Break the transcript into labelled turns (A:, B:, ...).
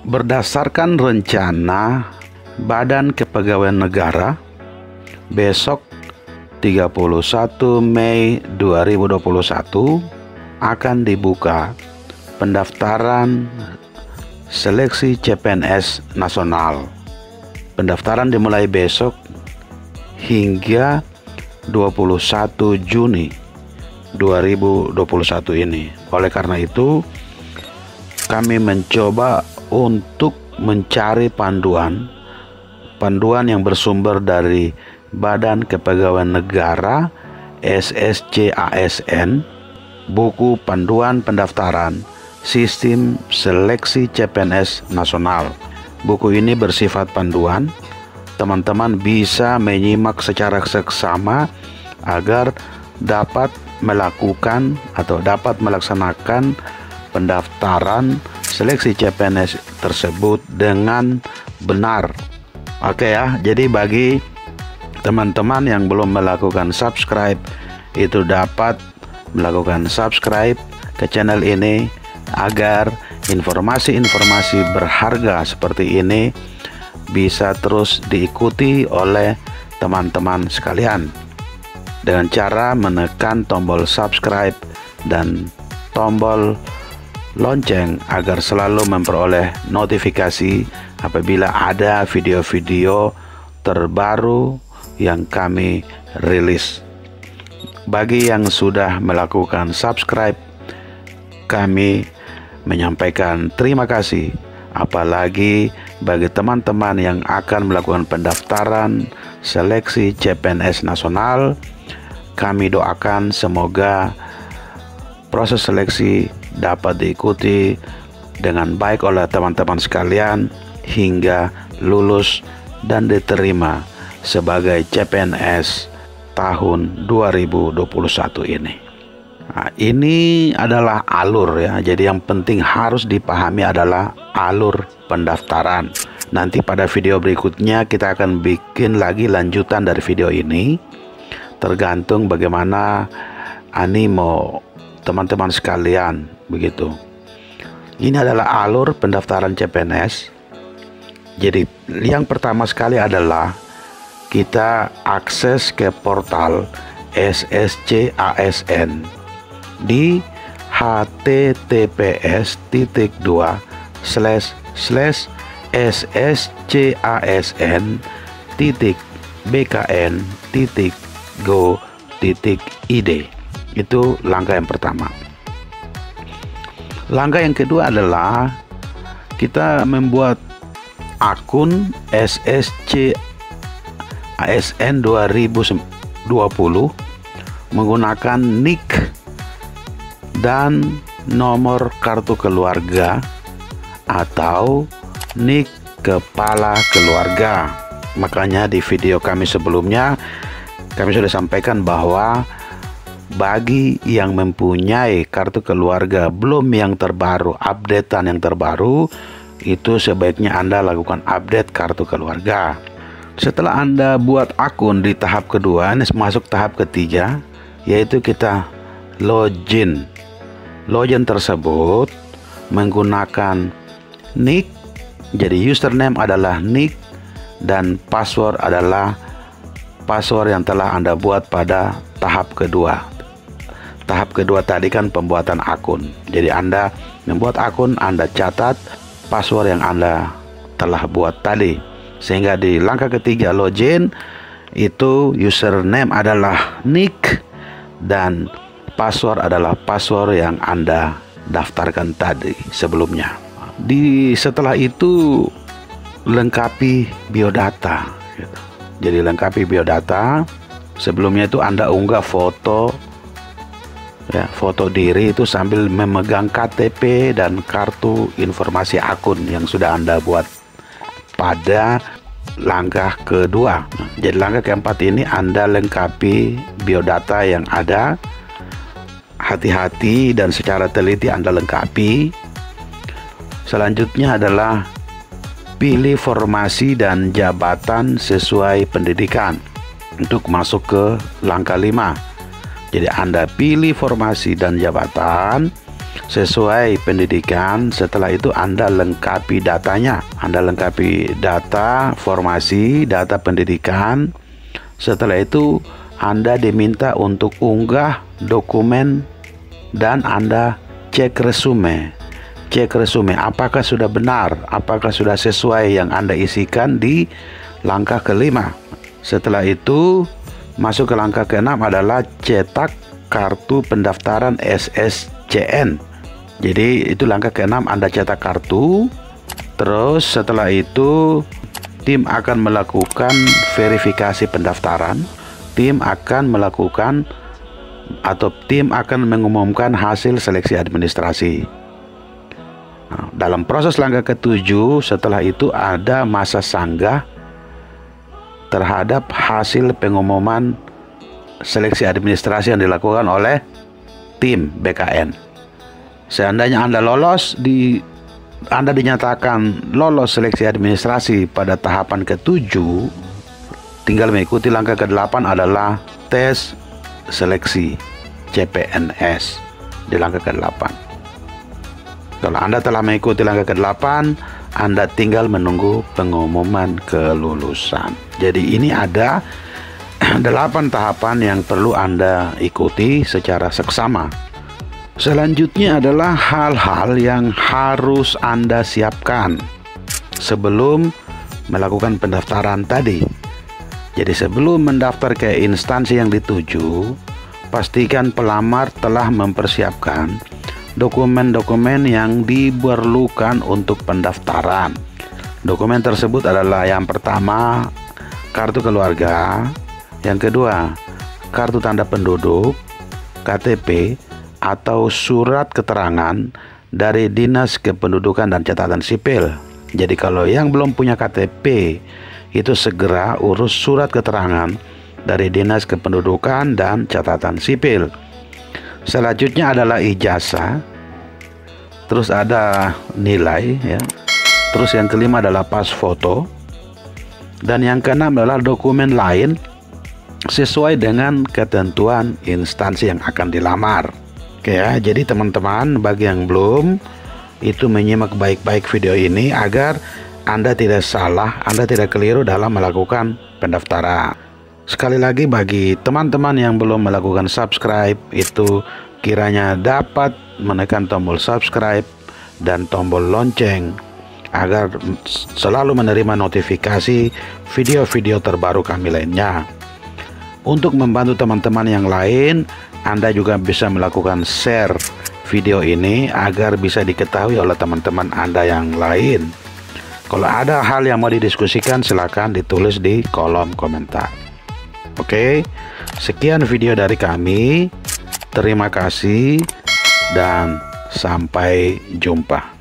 A: Berdasarkan rencana Badan Kepegawaian Negara, besok 31 Mei 2021 akan dibuka pendaftaran seleksi CPNS nasional. Pendaftaran dimulai besok hingga 21 Juni 2021 ini. Oleh karena itu, kami mencoba untuk mencari panduan yang bersumber dari Badan Kepegawaian Negara SSCASN, buku panduan pendaftaran sistem seleksi CPNS nasional. Buku ini bersifat panduan. Teman-teman bisa menyimak secara seksama agar dapat melakukan atau dapat melaksanakan pendaftaran seleksi CPNS tersebut dengan benar. Oke ya, jadi bagi teman-teman yang belum melakukan subscribe, itu dapat melakukan subscribe ke channel ini agar informasi-informasi berharga seperti ini bisa terus diikuti oleh teman-teman sekalian dengan cara menekan tombol subscribe dan tombol lonceng agar selalu memperoleh notifikasi apabila ada video-video terbaru yang kami rilis. Bagi yang sudah melakukan subscribe, kami menyampaikan terima kasih. Apalagi bagi teman-teman yang akan melakukan pendaftaran seleksi CPNS nasional, kami doakan semoga proses seleksi dapat diikuti dengan baik oleh teman-teman sekalian hingga lulus dan diterima sebagai CPNS tahun 2021 ini. Nah, ini adalah alur ya. Jadi yang penting harus dipahami adalah alur pendaftaran. Nanti pada video berikutnya kita akan bikin lagi lanjutan dari video ini. Tergantung bagaimana animo teman-teman sekalian begitu. Ini adalah alur pendaftaran CPNS. Jadi yang pertama sekali adalah kita akses ke portal SSCASN di https://sscasn.bkn.go.id. Itu langkah yang pertama. Langkah yang kedua adalah kita membuat akun SSCASN 2020 menggunakan NIK dan nomor kartu keluarga atau NIK kepala keluarga. Makanya di video kami sebelumnya kami sudah sampaikan bahwa bagi yang mempunyai kartu keluarga belum yang terbaru, updatean yang terbaru, itu sebaiknya Anda lakukan update kartu keluarga. Setelah Anda buat akun di tahap kedua, ini masuk tahap ketiga, yaitu kita login. Login tersebut menggunakan nick, jadi username adalah nick dan password adalah password yang telah Anda buat pada tahap kedua. Tahap kedua tadi kan pembuatan akun. Jadi Anda membuat akun, Anda catat password yang Anda telah buat tadi. Sehingga di langkah ketiga login itu username adalah nick dan password adalah password yang Anda daftarkan tadi sebelumnya. Setelah itu lengkapi biodata. Jadi lengkapi biodata. Sebelumnya itu Anda unggah foto, ya, foto diri itu sambil memegang KTP dan kartu informasi akun yang sudah Anda buat pada langkah kedua. Jadi langkah keempat ini Anda lengkapi biodata yang ada. Hati-hati dan secara teliti Anda lengkapi. Selanjutnya adalah pilih formasi dan jabatan sesuai pendidikan untuk masuk ke langkah 5. Jadi Anda pilih formasi dan jabatan sesuai pendidikan. Setelah itu Anda lengkapi datanya. Anda lengkapi data formasi, data pendidikan. Setelah itu Anda diminta untuk unggah dokumen dan Anda cek resume. Cek resume apakah sudah benar, apakah sudah sesuai yang Anda isikan di langkah kelima. Setelah itu masuk ke langkah keenam adalah cetak kartu pendaftaran SSCN. Jadi itu langkah keenam, Anda cetak kartu. Terus setelah itu tim akan melakukan verifikasi pendaftaran. Tim akan melakukan atau tim akan mengumumkan hasil seleksi administrasi. Nah, dalam proses langkah ketujuh, setelah itu ada masa sanggah terhadap hasil pengumuman seleksi administrasi yang dilakukan oleh tim BKN. Seandainya Anda lolos, Anda dinyatakan lolos seleksi administrasi pada tahapan ketujuh, tinggal mengikuti langkah ke-8 adalah tes seleksi CPNS di langkah ke-8. Kalau Anda telah mengikuti langkah ke-8, Anda tinggal menunggu pengumuman kelulusan. Jadi ini ada 8 tahapan yang perlu Anda ikuti secara seksama. Selanjutnya adalah hal-hal yang harus Anda siapkan sebelum melakukan pendaftaran tadi. Jadi sebelum mendaftar ke instansi yang dituju, pastikan pelamar telah mempersiapkan dokumen-dokumen yang diperlukan untuk pendaftaran. Dokumen tersebut adalah yang pertama, kartu keluarga, yang kedua, kartu tanda penduduk, KTP, atau surat keterangan dari Dinas Kependudukan dan Catatan Sipil. Jadi kalau yang belum punya KTP, itu segera urus surat keterangan dari Dinas Kependudukan dan Catatan Sipil. Selanjutnya adalah ijazah, terus ada nilai ya. Terus yang kelima adalah pas foto, dan yang keenam adalah dokumen lain sesuai dengan ketentuan instansi yang akan dilamar. Oke ya, jadi teman-teman bagi yang belum, itu menyimak baik-baik video ini agar Anda tidak salah, Anda tidak keliru dalam melakukan pendaftaran. Sekali lagi bagi teman-teman yang belum melakukan subscribe, itu kiranya dapat menekan tombol subscribe dan tombol lonceng agar selalu menerima notifikasi video-video terbaru kami lainnya. Untuk membantu teman-teman yang lain, Anda juga bisa melakukan share video ini agar bisa diketahui oleh teman-teman Anda yang lain. Kalau ada hal yang mau didiskusikan, silakan ditulis di kolom komentar. Oke, sekian video dari kami. Terima kasih dan sampai jumpa.